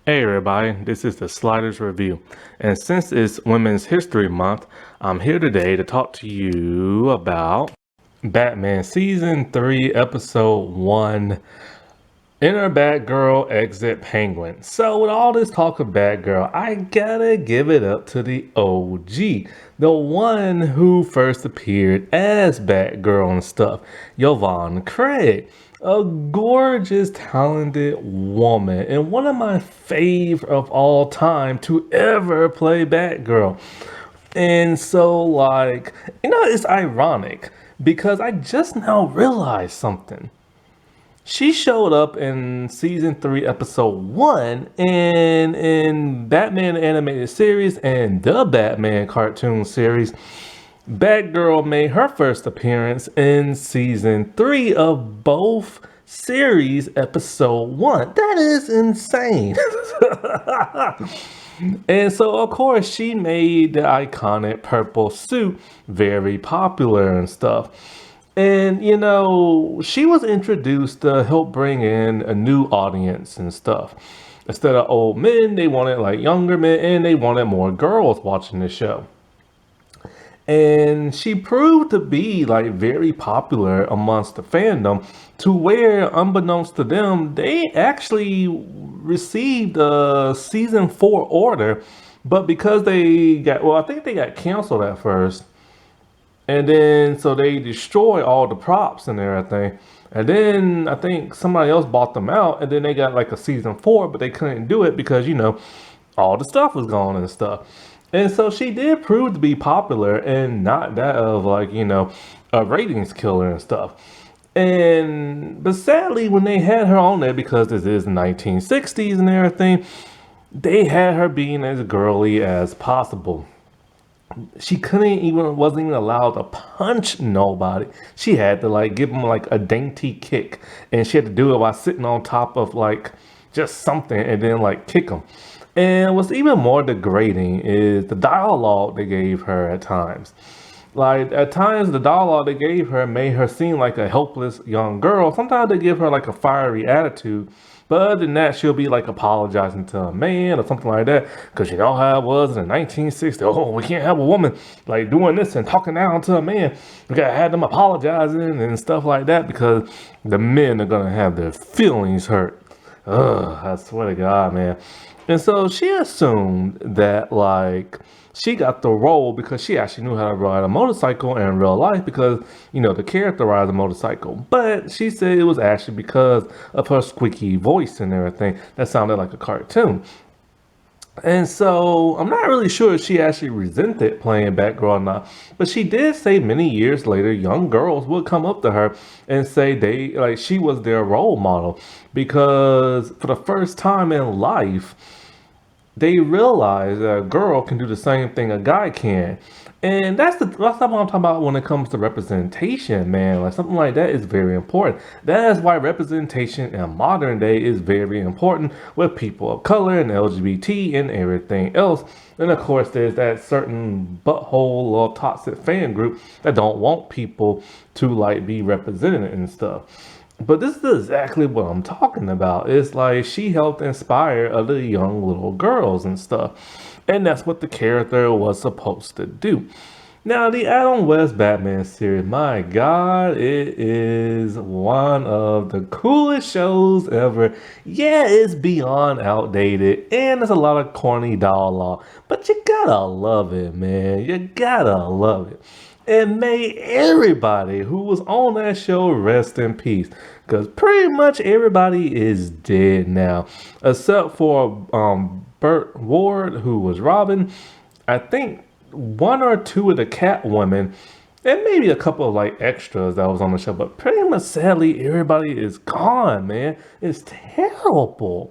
Hey everybody, this is the Sliders Review, and since it's Women's History Month, I'm here today to talk to you about Batman Season 3, Episode 1, Enter Batgirl, Exit Penguin. So with all this talk of Batgirl, I gotta give it up to the OG, the one who first appeared as Batgirl and stuff, Yvonne Craig. A gorgeous, talented woman, and one of my favorite of all time to ever play Batgirl. And so, it's ironic because I just now realized something. She showed up in season 3, episode 1, and in Batman animated series and the Batman cartoon series. Batgirl made her first appearance in season 3 of both series, episode 1. That is insane. And so, of course, she made the iconic purple suit very popular and stuff. And, she was introduced to help bring in a new audience and stuff. Instead of old men, they wanted like younger men, and they wanted more girls watching the show. And she proved to be like very popular amongst the fandom to where, unbeknownst to them, they actually received a season 4 order. But because I think they got canceled at first. And then, so they destroyed all the props and everything. And then I think somebody else bought them out. And then they got like a season 4, but they couldn't do it because, all the stuff was gone and stuff. And so she did prove to be popular and not that of a ratings killer and stuff. But sadly, when they had her on there, because this is the 1960s and everything, they had her being as girly as possible. She wasn't even allowed to punch nobody. She had to like give them like a dainty kick, and she had to do it while sitting on top of like just something and then like kick them. And what's even more degrading is the dialogue they gave her at times. Like at times the dialogue they gave her made her seem like a helpless young girl. Sometimes they give her like a fiery attitude. But other than that, she'll be like apologizing to a man or something like that. Because you know how it was in the 1960s. Oh, we can't have a woman like doing this and talking down to a man. We gotta have them apologizing and stuff like that because the men are gonna have their feelings hurt. Ugh, I swear to God, man. And so she assumed that like she got the role because she actually knew how to ride a motorcycle in real life because, the character rides a motorcycle. But she said it was actually because of her squeaky voice and everything that sounded like a cartoon. And so I'm not really sure if she actually resented playing Batgirl or not, but she did say many years later, young girls would come up to her and say she was their role model because for the first time in life, they realize that a girl can do the same thing a guy can. And that's what I'm talking about when it comes to representation, man. Like something like that is very important. That is why representation in modern day is very important with people of color and LGBT and everything else. And of course, there's that certain butthole or toxic fan group that don't want people to like be represented and stuff. But this is exactly what I'm talking about. It's like she helped inspire other young little girls and stuff. And that's what the character was supposed to do. Now, the Adam West Batman series, my God, it is one of the coolest shows ever. Yeah, it's beyond outdated, and there's a lot of corny dialogue, but you gotta love it, man. You gotta love it. And may everybody who was on that show rest in peace. Because pretty much everybody is dead now. Except for Burt Ward, who was Robin. I think one or two of the Catwomen. And maybe a couple of like extras that was on the show. But pretty much sadly, everybody is gone, man. It's terrible.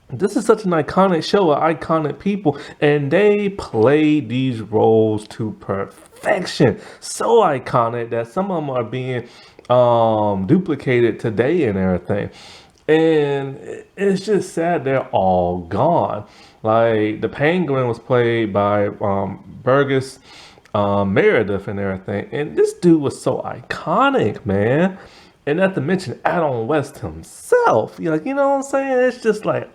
This is such an iconic show of iconic people, and they played these roles to perfection. So iconic that some of them are being duplicated today and everything. And it's just sad they're all gone. Like the Penguin was played by Burgess Meredith and everything, and this dude was so iconic, man. And not to mention Adam West himself. You know what I'm saying? It's just like,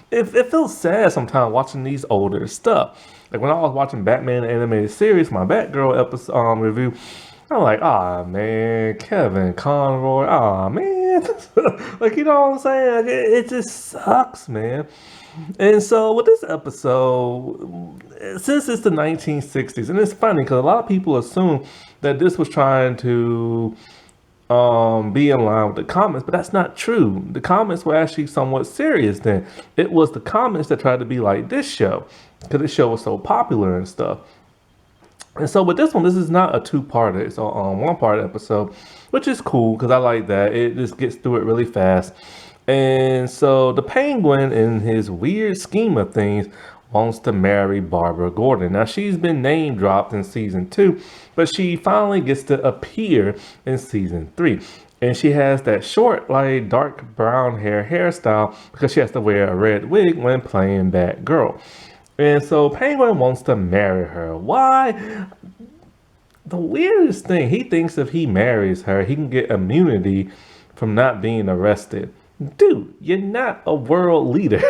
it feels sad sometimes watching these older stuff. Like when I was watching Batman the animated series, my Batgirl episode review, I'm like, man, Kevin Conroy, man. Like, you know what I'm saying? Like, it just sucks, man. And so with this episode, since it's the 1960s, and it's funny because a lot of people assume that this was trying to be in line with the comics, but that's not true. The comics were actually somewhat serious then. It was the comics that tried to be like this show because this show was so popular and stuff. And so with this one, this is not a two-parter. It's a one-part episode, which is cool because I like that. It just gets through it really fast. And so the Penguin, in his weird scheme of things, wants to marry Barbara Gordon. Now, she's been name dropped in season 2, but she finally gets to appear in season 3. And she has that short, like, dark brown hairstyle because she has to wear a red wig when playing Batgirl. And so Penguin wants to marry her. Why? The weirdest thing, he thinks if he marries her, he can get immunity from not being arrested. Dude, you're not a world leader.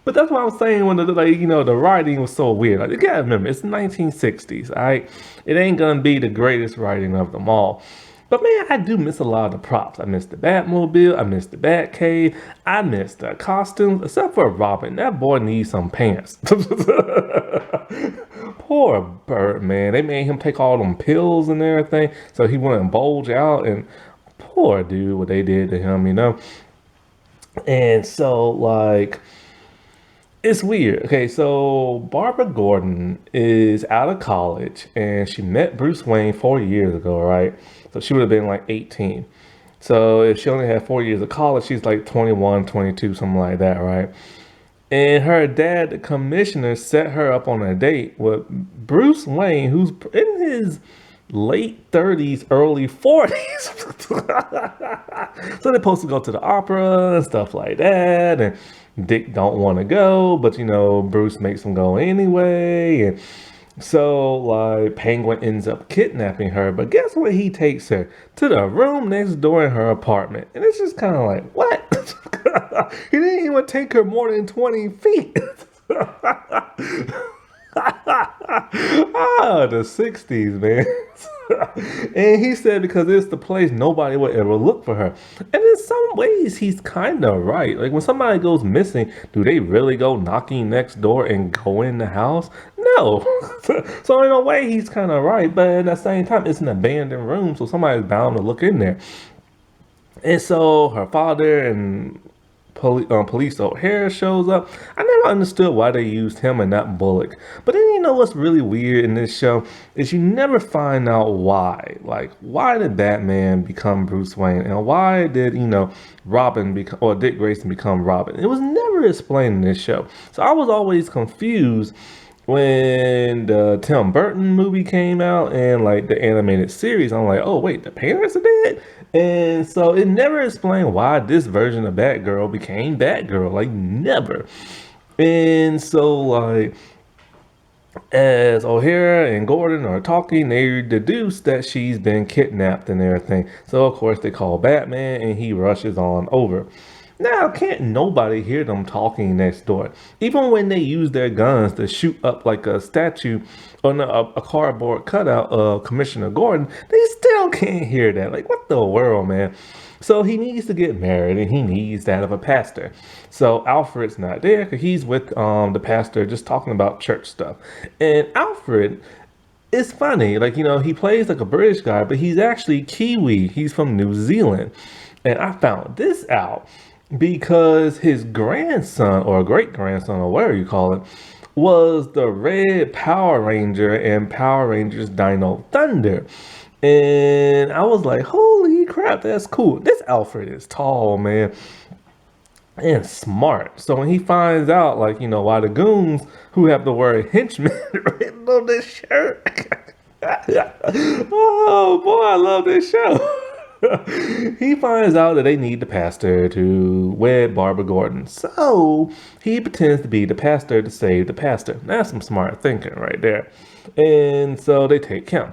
But that's what I'm saying when the writing was so weird. Like, you gotta remember, it's the 1960s, all right? It ain't gonna be the greatest writing of them all. But man, I do miss a lot of the props. I miss the Batmobile, I miss the Batcave, I miss the costumes, except for Robin. That boy needs some pants. Poor Bert, man. They made him take all them pills and everything so he wouldn't bulge out. And poor dude, what they did to him, And so, like, it's weird. Okay, so Barbara Gordon is out of college and she met Bruce Wayne 4 years ago, right? So she would have been like 18. So if she only had 4 years of college, she's like 21, 22, something like that, right? And her dad, the commissioner, set her up on a date with Bruce Wayne, who's in his late 30s, early 40s. So they're supposed to go to the opera and stuff like that. And Dick don't want to go, but Bruce makes him go anyway. And so like Penguin ends up kidnapping her, but guess what? He takes her to the room next door in her apartment. And it's just kind of like, what? He didn't even take her more than 20 feet. The 60s, man. And he said because it's the place nobody would ever look for her. And in some ways, he's kind of right. Like when somebody goes missing, do they really go knocking next door and go in the house? No. So in a way, he's kind of right. But at the same time, it's an abandoned room, so somebody's bound to look in there. And so her father and Police O'Hare shows up. I never understood why they used him and not Bullock. But then what's really weird in this show is you never find out why. Like, why did Batman become Bruce Wayne? And why did, Robin become, or Dick Grayson become Robin? It was never explained in this show. So I was always confused when the Tim Burton movie came out and like the animated series. I'm like, oh wait, the parents are dead? And so it never explained why this version of Batgirl became Batgirl. Like, never. And so, like, as O'Hara and Gordon are talking, they deduce that she's been kidnapped and everything. So, of course, they call Batman and he rushes on over. Now, can't nobody hear them talking next door? Even when they use their guns to shoot up like a statue or a cardboard cutout of Commissioner Gordon, they still can't hear that. Like, what the world, man? So he needs to get married and he needs that of a pastor. So Alfred's not there because he's with the pastor just talking about church stuff. And Alfred, it's funny, like, he plays like a British guy, but he's actually Kiwi. He's from New Zealand. And I found this out because his grandson or great grandson or whatever you call it was the Red Power Ranger in Power Rangers Dino Thunder. And I was like, holy crap, that's cool. This Alfred is tall, man, and smart. So when he finds out, like, why the goons who have the word henchman written on this shirt. Oh boy, I love this show. He finds out that they need the pastor to wed Barbara Gordon. So he pretends to be the pastor to save the pastor. That's some smart thinking right there. And so they take him.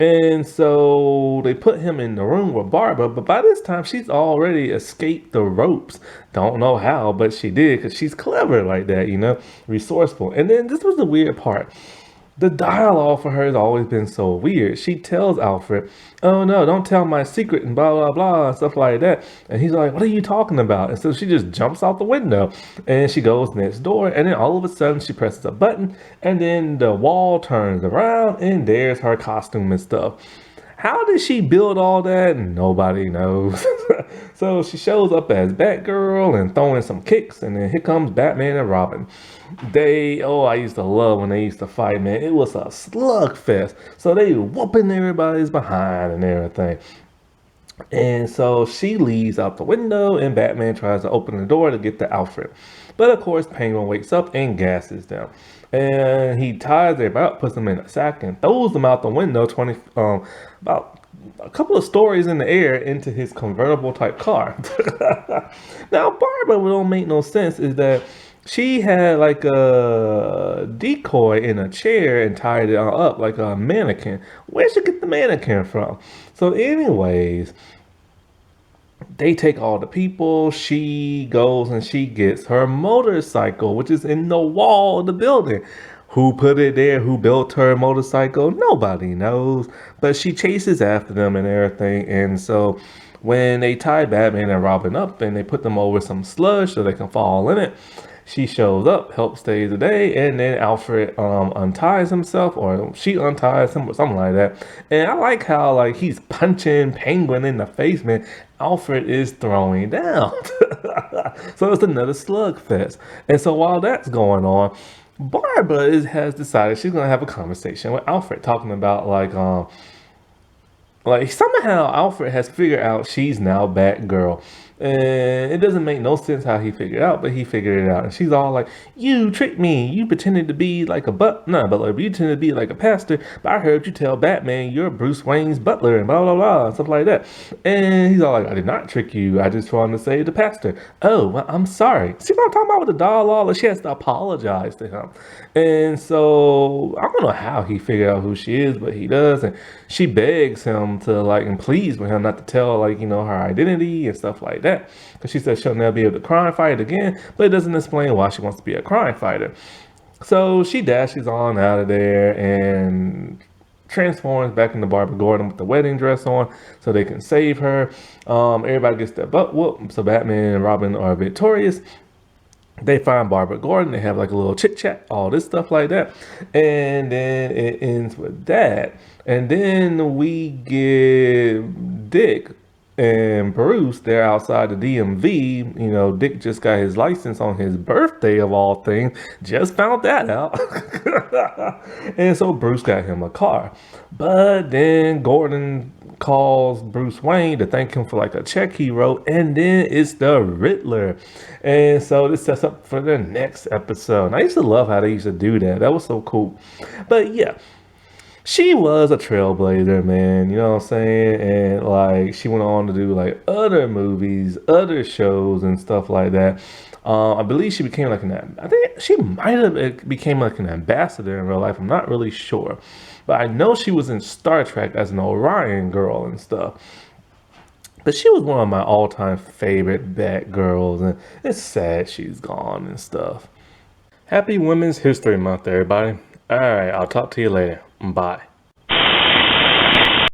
And so they put him in the room with Barbara, but by this time she's already escaped the ropes. Don't know how, but she did because she's clever like that, resourceful. And then this was the weird part. The dialogue for her has always been so weird. She tells Alfred, "Oh no, don't tell my secret," and blah blah blah and stuff like that. And he's like, "What are you talking about?" And so she just jumps out the window and she goes next door. And then all of a sudden she presses a button, and then the wall turns around, and there's her costume and stuff. How did she build all that? Nobody knows. So she shows up as Batgirl and throwing some kicks, and then here comes Batman and Robin. I used to love when they used to fight, man. It was a slugfest. So they whooping everybody's behind and everything. And so she leaves out the window, and Batman tries to open the door to get to Alfred. But of course, Penguin wakes up and gasses them. And he ties everybody up, puts them in a sack, and throws them out the window about a couple of stories in the air into his convertible type car. Now, Barbara, what don't make no sense is that she had like a decoy in a chair and tied it up like a mannequin. Where'd she get the mannequin from? So, anyways, they take all the people. She goes and she gets her motorcycle, which is in the wall of the building. Who put it there? Who built her motorcycle? Nobody knows. But she chases after them and everything. And so when they tie Batman and Robin up and they put them over some sludge so they can fall in it, she shows up, helps save the day, and then Alfred unties himself, or she unties him, or something like that. And I like how like he's punching Penguin in the face, man. Alfred is throwing down. So it's another slugfest. And so while that's going on, Barbara has decided she's gonna have a conversation with Alfred, talking about like somehow Alfred has figured out she's now Batgirl. And it doesn't make no sense how he figured it out, but he figured it out. And she's all like, "You tricked me. You pretended to be like a butler. You pretended to be like a pastor. But I heard you tell Batman you're Bruce Wayne's butler and blah, blah, blah, and stuff like that." And he's all like, "I did not trick you. I just wanted to save the pastor." "Oh, well, I'm sorry." See what I'm talking about with the doll? Like she has to apologize to him. And so I don't know how he figured out who she is, but he does. And she begs him to like and pleads with him not to tell her identity and stuff like that, because she says she'll never be able to crime fight again, but it doesn't explain why she wants to be a crime fighter. So she dashes on out of there and transforms back into Barbara Gordon with the wedding dress on so they can save her. Everybody gets their butt whooped, so Batman and Robin are victorious. They find Barbara Gordon. They have like a little chit chat, all this stuff like that. And then it ends with that. And then we get Dick and Bruce. They're outside the DMV. Dick just got his license on his birthday of all things. Just found that out. And so Bruce got him a car. But then Gordon calls Bruce Wayne to thank him for like a check he wrote, and then it's the Riddler. And so this sets up for the next episode. And I used to love how they used to do that. That was so cool. But yeah, she was a trailblazer, man. You know what I'm saying? And like she went on to do like other movies, other shows and stuff like that. I believe she became like I think she might have became like an ambassador in real life. I'm not really sure. But I know she was in Star Trek as an Orion girl and stuff. But she was one of my all-time favorite Batgirls, and it's sad she's gone and stuff. Happy Women's History Month, everybody. All right, I'll talk to you later. Bye.